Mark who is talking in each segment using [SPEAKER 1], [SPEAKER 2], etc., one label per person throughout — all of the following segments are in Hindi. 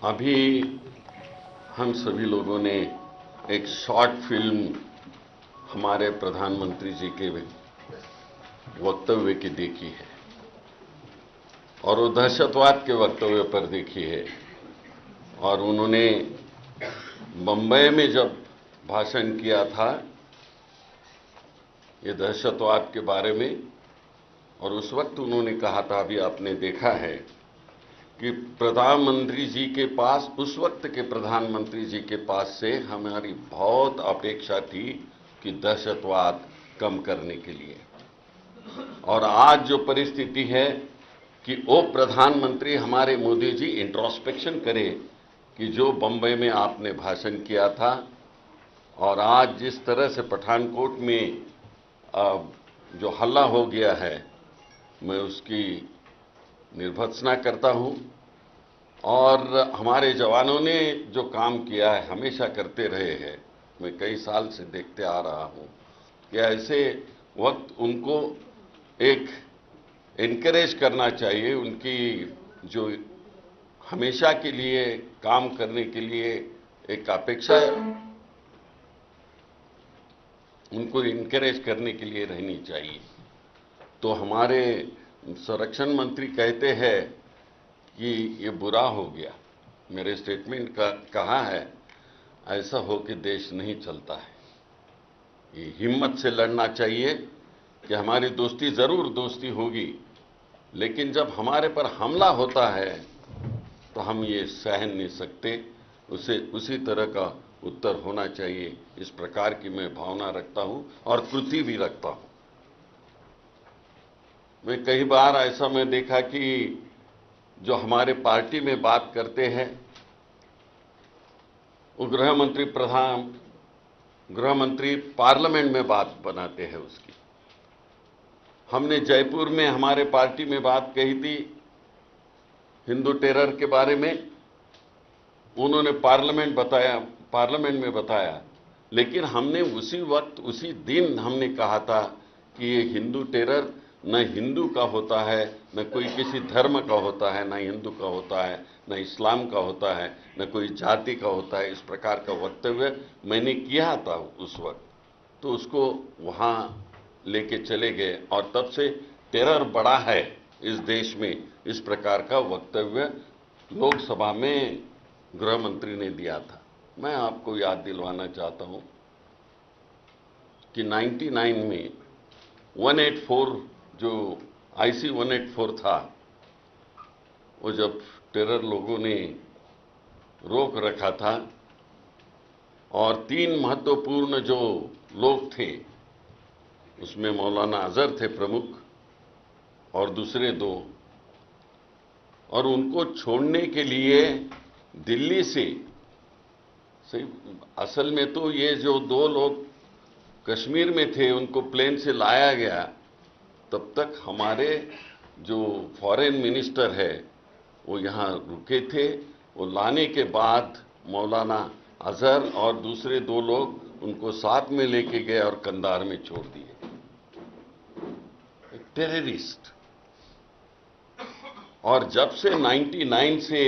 [SPEAKER 1] अभी हम सभी लोगों ने एक शॉर्ट फिल्म हमारे प्रधानमंत्री जी के वक्तव्य की देखी है और वो दहशतवाद के वक्तव्य पर देखी है। और उन्होंने बंबई में जब भाषण किया था ये दहशतवाद के बारे में, और उस वक्त उन्होंने कहा था, अभी आपने देखा है कि प्रधानमंत्री जी के पास, उस वक्त के प्रधानमंत्री जी के पास से हमारी बहुत अपेक्षा थी कि दहशतवाद कम करने के लिए। और आज जो परिस्थिति है कि वो प्रधानमंत्री हमारे मोदी जी इंट्रोस्पेक्शन करें कि जो बंबई में आपने भाषण किया था और आज जिस तरह से पठानकोट में जो हल्ला हो गया है, मैं उसकी निर्भत्सना करता हूं। और हमारे जवानों ने जो काम किया है, हमेशा करते रहे हैं, मैं कई साल से देखते आ रहा हूं कि ऐसे वक्त उनको एक एनकरेज करना चाहिए। उनकी जो हमेशा के लिए काम करने के लिए एक अपेक्षा उनको इनकरेज करने के लिए रहनी चाहिए। तो हमारे संरक्षण मंत्री कहते हैं कि ये बुरा हो गया, मेरे स्टेटमेंट का कहा है, ऐसा हो कि देश नहीं चलता है। ये हिम्मत से लड़ना चाहिए कि हमारी दोस्ती जरूर दोस्ती होगी, लेकिन जब हमारे पर हमला होता है तो हम ये सहन नहीं सकते। उसे उसी तरह का उत्तर होना चाहिए। इस प्रकार की मैं भावना रखता हूं और कृति भी रखता हूं। मैं कई बार ऐसा मैं देखा कि जो हमारे पार्टी में बात करते हैं वो गृह मंत्री पार्लियामेंट में बात बनाते हैं उसकी। हमने जयपुर में हमारे पार्टी में बात कही थी हिंदू टेरर के बारे में, उन्होंने पार्लियामेंट में बताया, लेकिन हमने उसी वक्त उसी दिन हमने कहा था कि ये हिंदू टेरर न हिंदू का होता है, न कोई किसी धर्म का होता है, न हिंदू का होता है, न इस्लाम का होता है, न कोई जाति का होता है। इस प्रकार का वक्तव्य मैंने किया था उस वक्त, तो उसको वहां लेके चले गए और तब से टेरर बढ़ा है इस देश में। इस प्रकार का वक्तव्य लोकसभा में गृह मंत्री ने दिया था। मैं आपको याद दिलवाना चाहता हूं कि 99 में 184 जो IC 184 था, वो जब टेरर लोगों ने रोक रखा था और 3 महत्वपूर्ण जो लोग थे उसमें मौलाना अजहर थे प्रमुख और दूसरे 2, और उनको छोड़ने के लिए दिल्ली से सही, असल में तो ये जो 2 लोग कश्मीर में थे उनको प्लेन से लाया गया, तब तक हमारे जो फॉरेन मिनिस्टर है वो यहाँ रुके थे। वो लाने के बाद मौलाना अजहर और दूसरे 2 लोग उनको साथ में लेके गए और कंधार में छोड़ दिए। टेररिस्ट। और जब से 99 से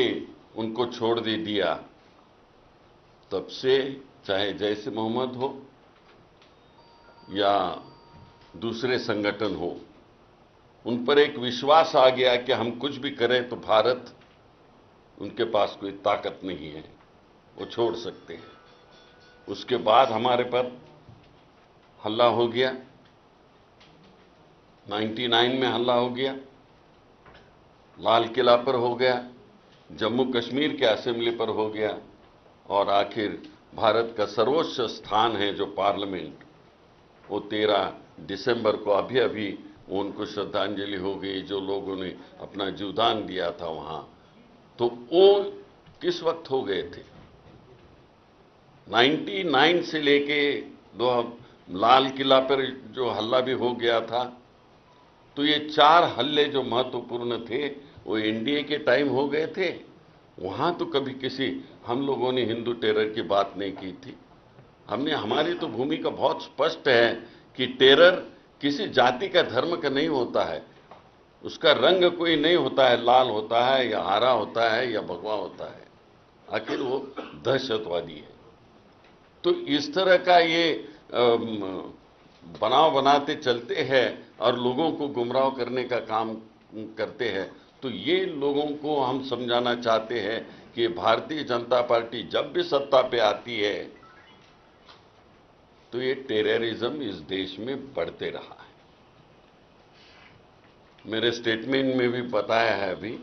[SPEAKER 1] उनको छोड़ दे दिया, तब से चाहे जैश मोहम्मद हो या दूसरे संगठन हो, उन पर एक विश्वास आ गया कि हम कुछ भी करें तो भारत, उनके पास कोई ताकत नहीं है, वो छोड़ सकते हैं। उसके बाद हमारे पर हल्ला हो गया, 99 में हल्ला हो गया, लाल किला पर हो गया, जम्मू कश्मीर के असेंबली पर हो गया, और आखिर भारत का सर्वोच्च स्थान है जो पार्लियामेंट, वो 13 दिसंबर को अभी उनको श्रद्धांजलि हो गई जो लोगों ने अपना जीवदान दिया था वहां। तो वो किस वक्त हो गए थे? 99 से लेके लाल किला पर जो हल्ला भी हो गया था, तो ये 4 हल्ले जो महत्वपूर्ण थे वो एनडीए के टाइम हो गए थे। वहां तो कभी किसी हम लोगों ने हिंदू टेरर की बात नहीं की थी। हमारी तो भूमिका बहुत स्पष्ट है कि टेरर किसी जाति का धर्म का नहीं होता है, उसका रंग कोई नहीं होता है, लाल होता है या हरा होता है या भगवा होता है। आखिर वो दहशतवादी है। तो इस तरह का ये बनाव बनाते चलते हैं और लोगों को गुमराह करने का काम करते हैं। तो ये लोगों को हम समझाना चाहते हैं कि भारतीय जनता पार्टी जब भी सत्ता पे आती है तो ये टेररिज्म इस देश में बढ़ते रहा है। मेरे स्टेटमेंट में भी बताया है अभी